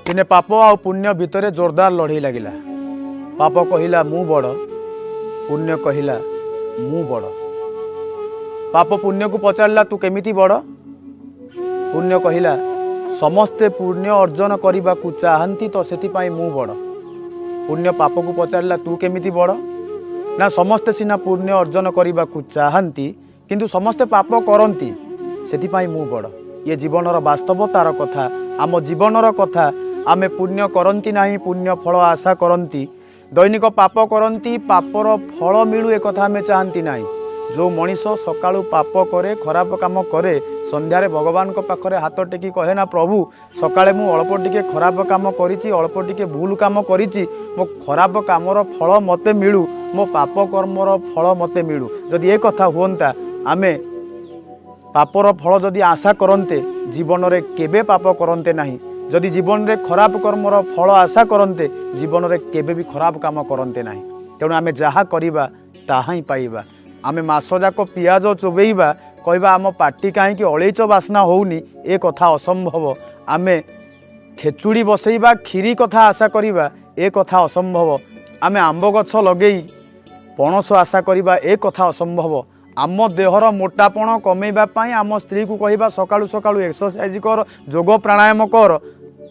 दिने पाप आ पुण्य भितर जोरदार लड़ई लगिला। पाप कहिला मु बड़, पुण्य कहिला मु बड़। पाप पुण्य को पचारला तू केमिति बड़? पुण्य कहिला समस्ते पुण्य अर्जन करने को चाहती तो से मु बड़। पुण्य पाप को पचारला तू केमिति बड़? ना समस्ते सिना पुण्य अर्जन करने को चाहती किंतु समस्ते पाप करती से मु बड़। ये जीवनर वास्तवतार कथा, आम जीवनर कथा। आमे पुण्य करती नहीं, पुण्य फल आशा करती, दैनिक पाप करती, पापर फल मिलू एक कथा आमे चाहती नहीं। जो मनीष सकाळु पाप करे, खराब काम करे, संध्यारे भगवान को पाखरे हाथ टेकी कहे ना प्रभु सकाळे मु अल्प टिके खराब काम करिछि, अल्प टिके भूल काम करिछि, मो खराब कामर फल मते मिलू, मो पाप कर्मर फल मते मिलू। जदि ए कथा हुंता आमे पापर फल जदि आशा करते जीवन रे केबे पाप करते नहीं। जदि जीवन रे खराब कर्मर फल आशा करते जीवन रे केबे भी खराब काम करते नहीं। तेणु आमे जहा करिबा ताहा ही पाइबा। आमे मास जाक पियाज चोबेइबा कहबा आम पार्टी कहीं अलैच बास्ना होउनी, ए कथा असंभव। आमे खेचुड़ी बसैबा खीरी कथा आशा करिबा, ए कथा असंभव। आमे आंब गछ लगेई पणस आशा करिबा, ए कथा असंभव। आम देहर मोटापण कमेबा पाई आम स्त्री को कहबा सकाळु सकाळु एक्सरसाइज कर, योग प्राणायाम कर,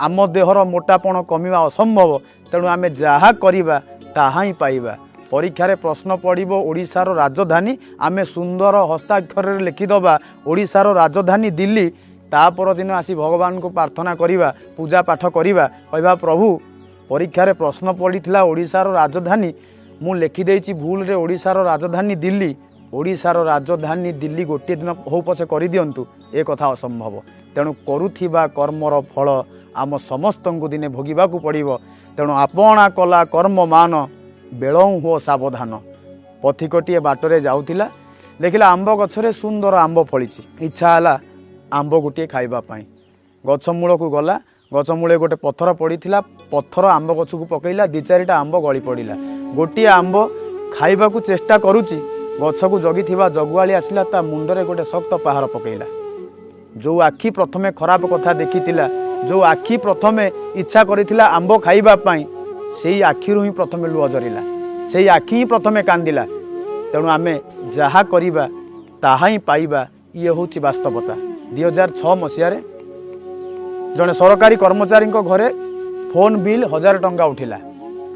आम देहर मोटापण कमिबा असंभव। तेणु आमे जहा करिबा ताहा ही पाइबा। परीक्षार प्रश्न पड़ो ओडिशार राजधानी, आमे सुंदर हस्ताक्षर लिखिदबा ओडिशार राजधानी दिल्ली। तापर दिन आसी भगवान को प्रार्थना करिबा, पूजा पाठ करिबा, कहबा प्रभु परीक्षार प्रश्न पड़ीथिला ओडिशार राजधानी, मु लिखिदेछि भूल रे ओडिशार राजधानी दिल्ली। ओडिशार राजधानी दिल्ली गोटे दिन हो पछे कर दियंतु, ए कथा असंभव। तेणु करुथिबा कर्मर फल आम समस्त को दिने भोगिबाकू पड़िबो। तेणु आपणा कला कर्म मान बेलऊ हो सावधान। पथिकटीए बाटरे जाउथिला, देखिला आंब गछरे सुंदर आंब फलिछि, इच्छा हला आंब गोटे खाइबा पाई। गछ मूल को गला, गछ मूले गोटे पत्थर पड़ीथिला, पत्थर आंब गछ को पकईला, दी चारिटा आंब गली पड़िला। गोटे आंब खाइबा को चेष्टा करुछि, गछ को जगी थिबा जगुआली आसिला, ता मुंडरे गोटे शक्त पहाड़ पकईला। जो आखि प्रथमे खराब कथा देखिथिला, जो आखि प्रथमे इच्छा करिथिला आंब खाइबा पाई, सेई आखिरु ही प्रथमे लुह झरिला, सेई आखि ही प्रथमे कांदिला। तेणु आमे जहा करिबा ताहा ही पाइबा, ये होची वास्तवता। 2006 मसीह जड़े सरकारी कर्मचारी घरे फोन बिल 1000 टंका उठिला।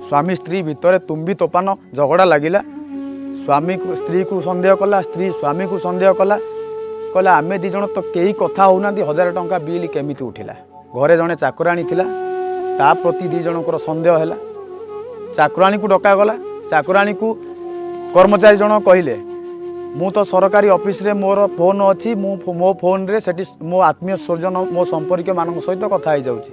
स्वामी स्त्री भितर तुम्बी तोपान झगड़ा लगिला। स्वामी स्त्री को सन्देह कला, स्त्री स्वामी को सन्देह कला, कहला आमे दी जण तो कई कथा होना, 1000 टंका बिल केमिति उठिला। घरे जड़े चाकराणी थिला, ता प्रति दी जनकर सन्देह है। चाकराणी को डका गला। चाकराणी को कर्मचारी जन कहले मु तो सरकारी ऑफिस रे मोर फोन अच्छी, मो फोन रे सेठी मो आत्मीय स्वजन मो संपर्क मान सहित कथा हो जाउची।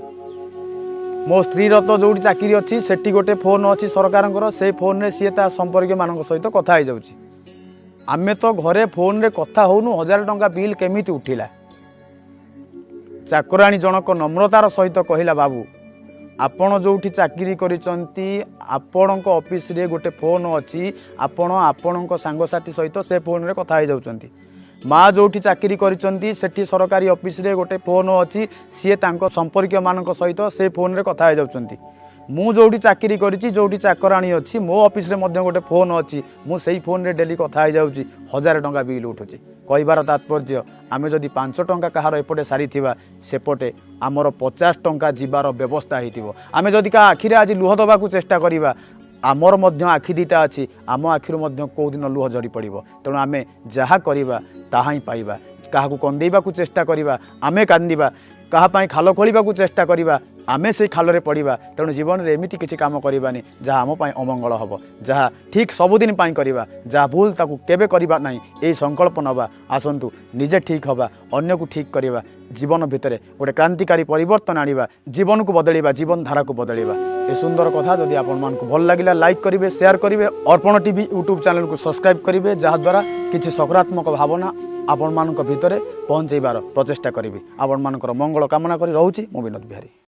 मो स्त्री तो जो चाकरी अच्छी सेठी गोटे फोन अच्छी सरकार, से फोन रे सी संपर्क मान सहित कथा हो जाउची। आमे तो घरे फोन रे कथा होनु, 1000 टंका बिल केमिति उठिला। चाकराणी जनक नम्रतार सहित कहला बाबू आपण जोठी चाकरी करिसंती, आपणक ऑफिस रे गोटे फोन अच्छी, आपणक सांगसाथी सहित से फोन रे कथा हो जाउचंती। माँ जोठी चाकरी करिसंती सेठी सरकारी ऑफिस रे गोटे फोन अच्छी, सी तांको संपर्क मानक सहित से फोन रे कथा हो जाउचंती। मु जोठी चाकरी करिछि, जोठी चाकराणी अच्छी, मो ऑफिस रे मध्य गोटे फोन अच्छी, मु सेही फोन रे डेली कथा हो जाउची, 1000 टंका बिल उठुची। कहबार तात्पर्य आमे जदि 5 टंका कहार एपटे सारी सेपटे आमर 50 टंका जीवार व्यवस्था होइतिबो। आमे जदि का आखिरे आज लुह दबा को चेष्टा करिबा, आमर मध्य आखि दीटा अच्छी, आम आखिर मध्य कौ दिन लुह झड़ी पड़िबो। तेणु आमे जहा करिबा ताहा ही पाइबा। काहाकू कंदेइबा को चेष्टा करिबा, आमे कांदिबा, कहा पाई खाल खोलिबा को चेष्टा करिबा, आमे से खाल रे पड़िबा। तेणु जीवन रे एमिति किछि काम करिबानी जहा आम पाई अमंगल हबो, जहा ठीक सबुदिन पाई करिबा, जहा भूल ताकू केबे करिबा नाही। एई संकल्प नबा, आसंतु निजे ठीक हबा, अन्य को ठीक करिबा, जीवन भितरे गोटे क्रांतिकारी परिवर्तन आनिबा, जीवन को बदलिबा, जीवन धारा को बदलिबा। ए सुंदर कथा जदि आपण मानकु भल लागिला लाइक करिवे, शेयर करिवे, अर्पण टीवी यूट्यूब चैनल को सब्सक्राइब करिवे, जहा द्वारा किछि सकारात्मक भावना आपण मानक भितरे पहुंचैबार प्रचेष्टा करिवे। आपण मानकर मंगल कामना करी रहउची मु विनोद बिहारी।